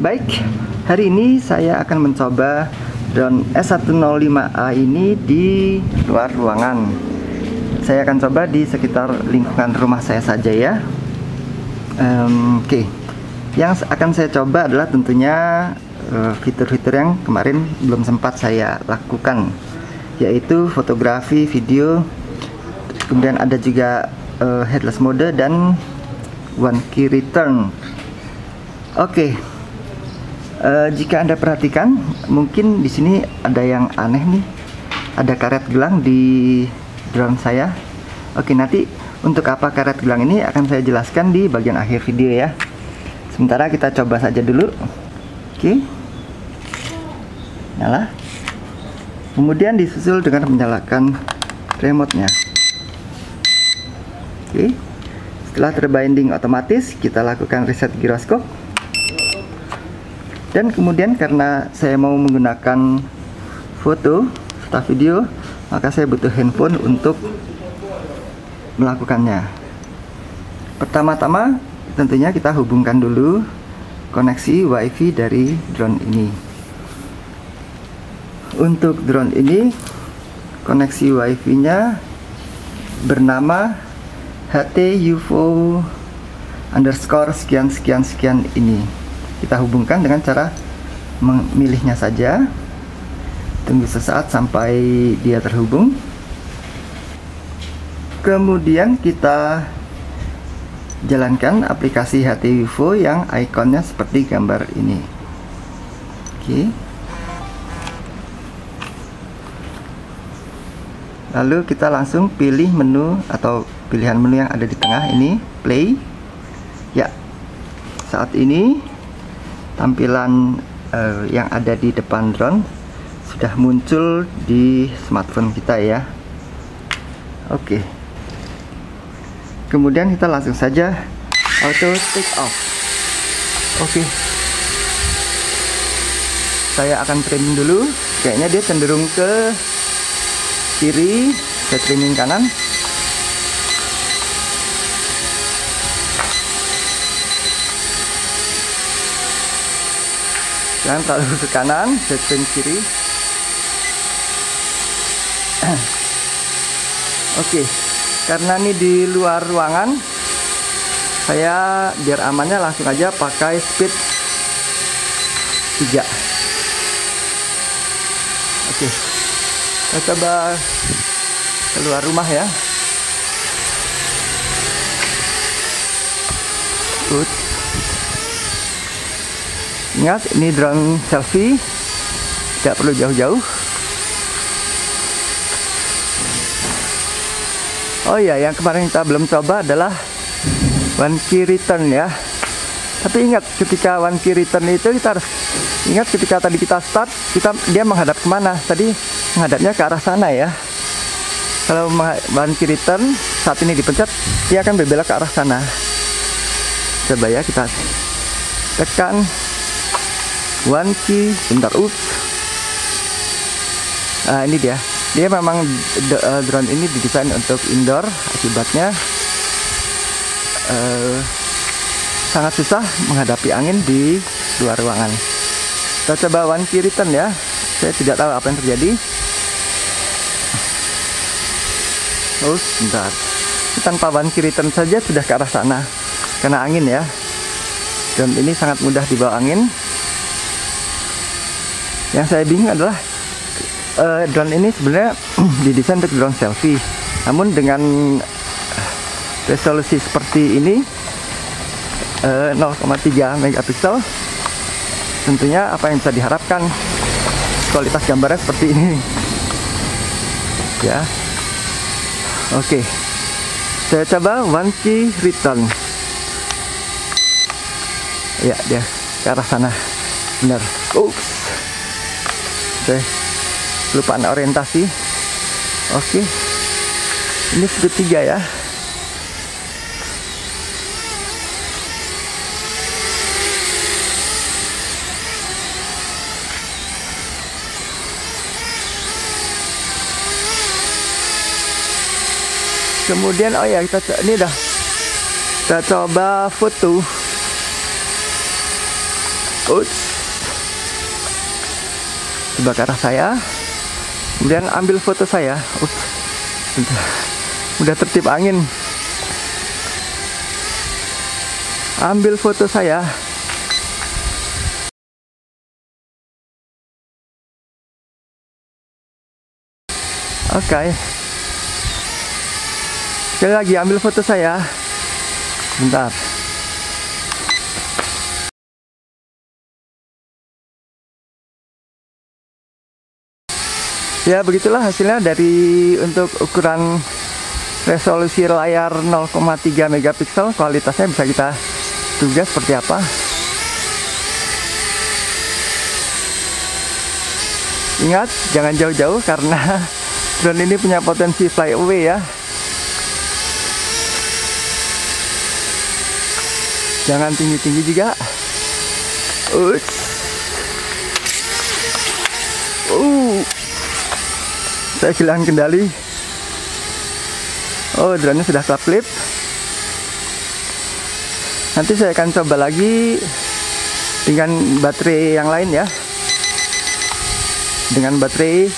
Baik, hari ini saya akan mencoba drone S105A ini di luar ruangan. Saya akan coba di sekitar lingkungan rumah saya saja ya. Oke. Yang akan saya coba adalah tentunya fitur-fitur yang kemarin belum sempat saya lakukan, yaitu fotografi, video, kemudian ada juga headless mode dan one key return. Oke. Jika Anda perhatikan, mungkin di sini ada yang aneh nih. Ada karet gelang di drone saya. Oke, nanti untuk apa karet gelang ini akan saya jelaskan di bagian akhir video ya. Sementara kita coba saja dulu. Oke. Nyala. Kemudian disusul dengan menyalakan remote-nya. Oke. Setelah terbinding otomatis, kita lakukan reset giroskop. Dan kemudian karena saya mau menggunakan foto serta video, maka saya butuh handphone untuk melakukannya. Pertama-tama tentunya kita hubungkan dulu koneksi WiFi dari drone ini. Untuk drone ini koneksi WiFi-nya bernama HT-UFO underscore sekian sekian sekian ini. Kita hubungkan dengan cara memilihnya saja. Tunggu sesaat sampai dia terhubung. Kemudian kita jalankan aplikasi HT-UFO yang ikonnya seperti gambar ini. Oke. Lalu kita langsung pilih menu atau pilihan menu yang ada di tengah ini, play. Ya. Saat ini tampilan yang ada di depan drone sudah muncul di smartphone kita ya. Oke. Kemudian kita langsung saja auto take off. Oke. Saya akan trimming dulu. Kayaknya dia cenderung ke kiri. Saya trimming kanan. Jangan terlalu ke kanan, setting kiri. Oke, karena ini di luar ruangan, saya biar amannya langsung aja pakai speed 3. Oke, kita coba keluar rumah ya. Good. Ingat, ini drone selfie, tidak perlu jauh-jauh. Oh ya, yang kemarin kita belum coba adalah one key return ya. Tapi ingat, ketika one key return itu kita harus ingat, ketika tadi kita start, dia menghadap kemana? Tadi menghadapnya ke arah sana ya. Kalau one key return saat ini dipencet, dia akan berbelok ke arah sana. Coba ya, kita tekan one key, bentar, nah ini dia memang drone ini didesain untuk indoor, akibatnya sangat susah menghadapi angin di luar ruangan. Kita coba one key return ya. Saya tidak tahu apa yang terjadi. Bentar, tanpa one key return saja sudah ke arah sana karena angin ya. Drone ini sangat mudah dibawa angin. Yang saya bingung adalah drone ini sebenarnya didesain untuk drone selfie, namun dengan resolusi seperti ini 0,3 megapiksel, tentunya apa yang bisa diharapkan, kualitas gambarnya seperti ini ya. Oke, saya coba one key return. Ya, dia ke arah sana, benar. Oke, lupaan orientasi. Oke, ini speed 3 ya. Kemudian oh ya, ini dah kita coba foto. Uts. Coba ke arah saya, kemudian ambil foto saya. Udah tertib angin. Ambil foto saya. Oke. Sekali lagi ambil foto saya. Bentar. Ya, begitulah hasilnya dari untuk ukuran resolusi layar 0,3 megapiksel. Kualitasnya bisa kita tugas seperti apa. Ingat, jangan jauh-jauh karena drone ini punya potensi fly away ya. Jangan tinggi-tinggi juga. Saya kehilangan kendali. Oh, drone-nya sudah klip. Nanti saya akan coba lagi dengan baterai yang lain ya. Dengan baterai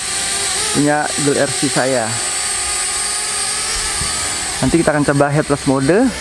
punya Gold RC saya. Nanti kita akan coba headless mode.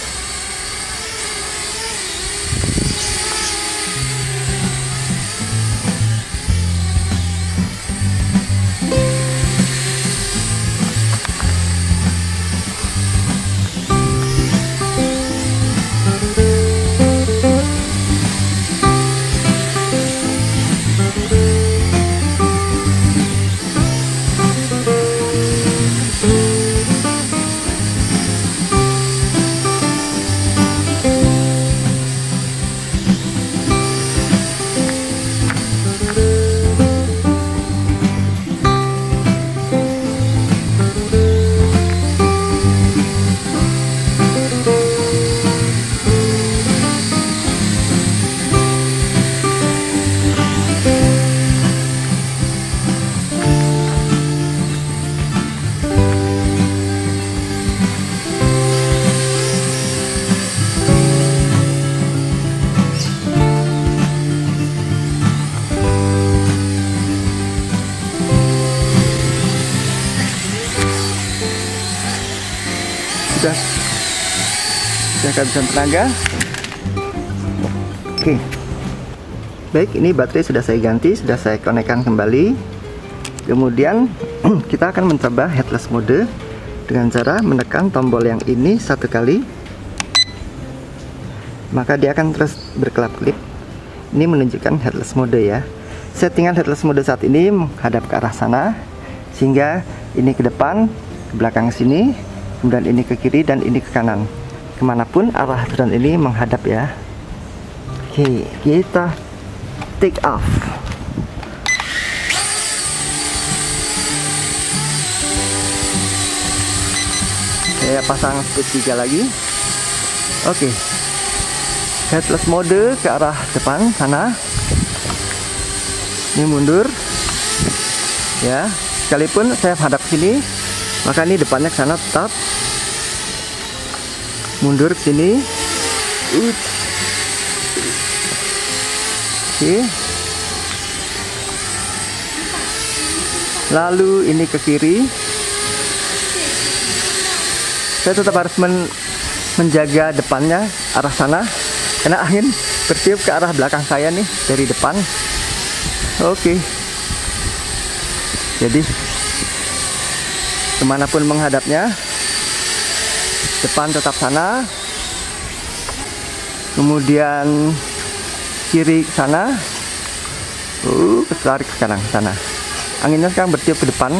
Sudah kehabisan tenaga. Oke. Baik, ini baterai sudah saya ganti, sudah saya konekkan kembali. Kemudian kita akan mencoba headless mode dengan cara menekan tombol yang ini satu kali. Maka dia akan terus berkelap-kelip. Ini menunjukkan headless mode ya. Settingan headless mode saat ini menghadap ke arah sana, sehingga ini ke depan, ke belakang sini, kemudian ini ke kiri dan ini ke kanan. Kemanapun arah drone ini menghadap ya. Oke, kita take off. Saya pasang speed 3 lagi. Oke. Headless mode ke arah depan sana. Ini mundur. Ya, sekalipun saya hadap sini, maka ini depannya ke sana tetap. Mundur ke sini. Oke. Lalu ini ke kiri. Saya tetap harus menjaga depannya arah sana, karena angin bertiup ke arah belakang saya nih dari depan. Oke. Jadi kemanapun menghadapnya, depan tetap sana, kemudian kiri ke sana, tarik sekarang sana. Anginnya sekarang bertiup ke depan.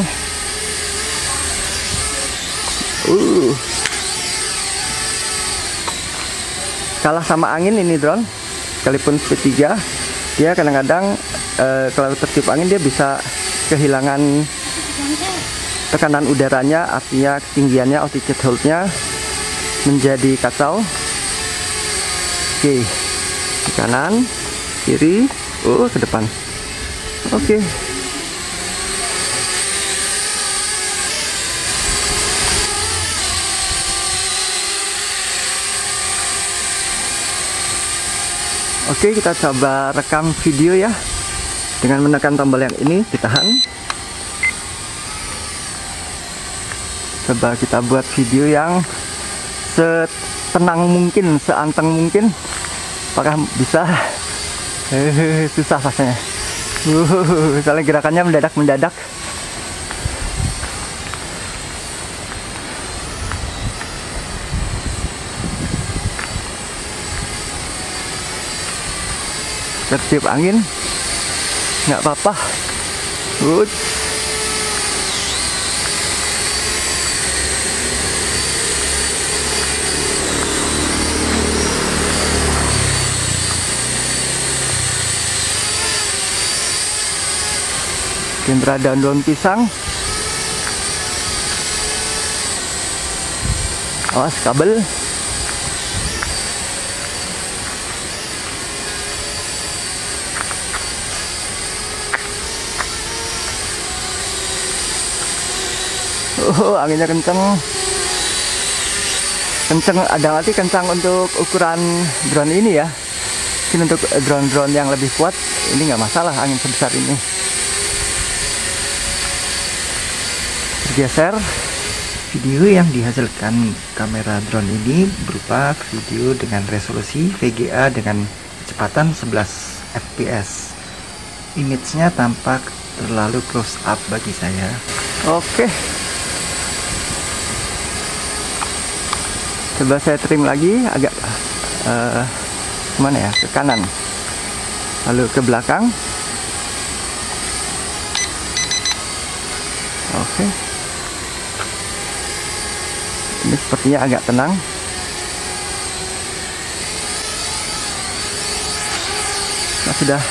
Kalah sama angin ini drone, sekalipun speed 3, dia kadang-kadang kalau tertiup angin dia bisa kehilangan tekanan udaranya, artinya ketinggiannya, altitude hold-nya menjadi kacau. Oke, ke kanan, kiri, ke depan. Oke. Oke, kita coba rekam video ya dengan menekan tombol yang ini, ditahan. Coba kita buat video yang setenang mungkin, seanteng mungkin. Apakah bisa? Susah rasanya. Soalnya gerakannya mendadak-mendadak. Tertiup angin, nggak apa-apa. Good. Sentra daun pisang. Awas kabel. Anginnya kenceng. Ada arti kencang untuk ukuran drone ini ya. Mungkin untuk drone-drone yang lebih kuat ini nggak masalah angin sebesar ini. Bergeser. Video yang dihasilkan kamera drone ini berupa video dengan resolusi VGA dengan kecepatan 11 fps. Image-nya tampak terlalu close up bagi saya. Oke. Coba saya trim lagi agak kemana ya, ke kanan, lalu ke belakang. Oke, ini sepertinya agak tenang. Nah, sudah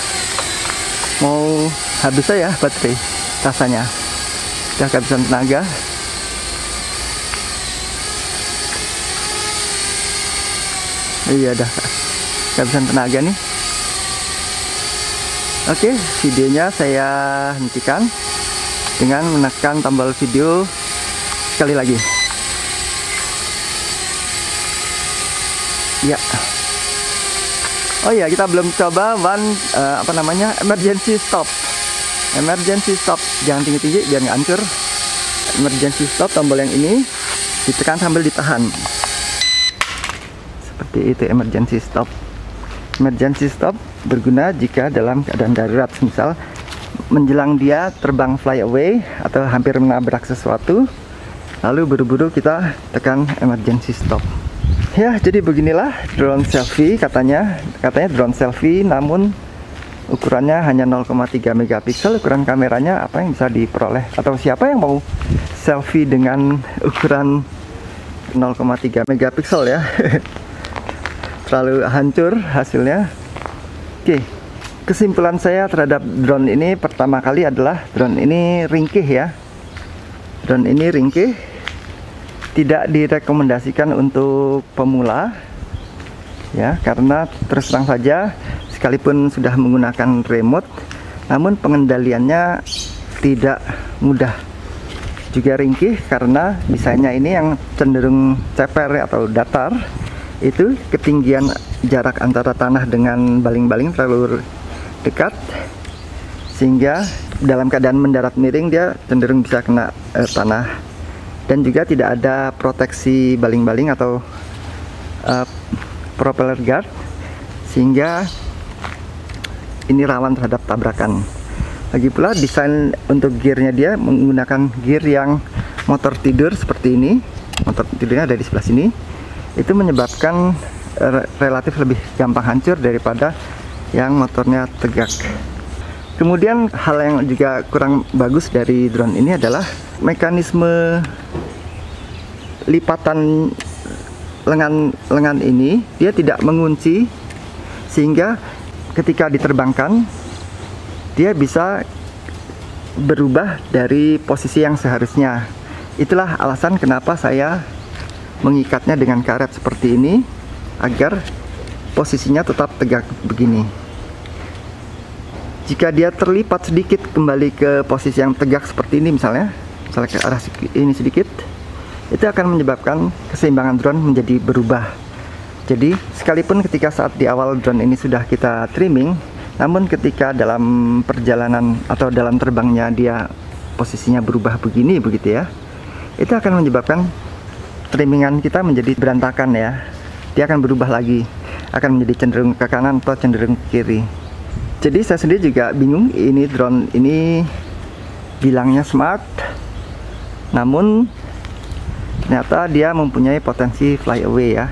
mau habis ya baterai, rasanya sudah kehabisan tenaga. Iya, dah kehabisan tenaga nih. Oke, videonya saya hentikan dengan menekan tombol video sekali lagi. Ya. Oh iya, kita belum coba emergency stop. Emergency stop, jangan tinggi-tinggi biar nggak hancur. Emergency stop, tombol yang ini ditekan sambil ditahan. Seperti itu emergency stop. Emergency stop berguna jika dalam keadaan darurat, misal menjelang dia terbang fly away atau hampir menabrak sesuatu, lalu buru-buru kita tekan emergency stop. Ya, jadi beginilah drone selfie, katanya drone selfie, namun ukurannya hanya 0,3 megapiksel. Ukuran kameranya apa yang bisa diperoleh, atau siapa yang mau selfie dengan ukuran 0,3 megapiksel ya. Terlalu hancur hasilnya. Oke, kesimpulan saya terhadap drone ini pertama kali adalah drone ini ringkih ya. Drone ini ringkih, tidak direkomendasikan untuk pemula ya, karena terus terang saja sekalipun sudah menggunakan remote, namun pengendaliannya tidak mudah. Juga ringkih karena desainnya ini yang cenderung ceper atau datar. Itu ketinggian jarak antara tanah dengan baling-baling terlalu dekat, sehingga dalam keadaan mendarat miring dia cenderung bisa kena tanah. Dan juga tidak ada proteksi baling-baling atau propeller guard, sehingga ini rawan terhadap tabrakan. Lagi pula desain untuk gearnya, dia menggunakan gear yang motor tidur seperti ini. Motor tidurnya ada di sebelah sini. Itu menyebabkan relatif lebih gampang hancur daripada yang motornya tegak. Kemudian hal yang juga kurang bagus dari drone ini adalah mekanisme lipatan lengan ini, dia tidak mengunci, sehingga ketika diterbangkan dia bisa berubah dari posisi yang seharusnya. Itulah alasan kenapa saya mengikatnya dengan karet seperti ini, agar posisinya tetap tegak begini. Jika dia terlipat sedikit kembali ke posisi yang tegak seperti ini, misalnya ke arah ini sedikit, itu akan menyebabkan keseimbangan drone menjadi berubah. Jadi sekalipun ketika saat di awal drone ini sudah kita trimming, namun ketika dalam perjalanan atau dalam terbangnya dia posisinya berubah begini begitu ya, itu akan menyebabkan trimmingan kita menjadi berantakan ya. Dia akan berubah lagi, akan menjadi cenderung ke kanan atau cenderung ke kiri. Jadi saya sendiri juga bingung, ini drone ini bilangnya smart, namun ternyata dia mempunyai potensi flyaway ya.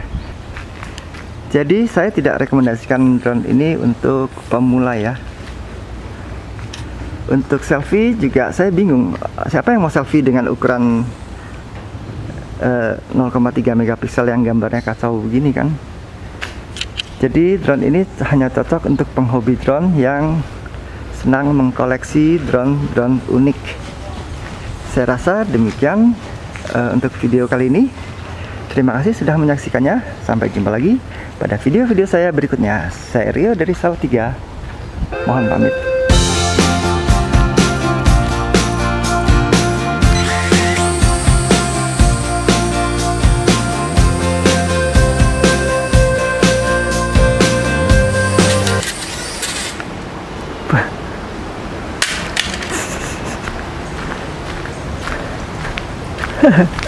Jadi saya tidak rekomendasikan drone ini untuk pemula ya. Untuk selfie juga saya bingung, siapa yang mau selfie dengan ukuran 0,3 megapiksel yang gambarnya kacau begini kan. Jadi drone ini hanya cocok untuk penghobi drone yang senang mengkoleksi drone unik. Saya rasa demikian untuk video kali ini. Terima kasih sudah menyaksikannya. Sampai jumpa lagi pada video-video saya berikutnya. Saya Rio dari Salatiga. Mohon pamit. Haha.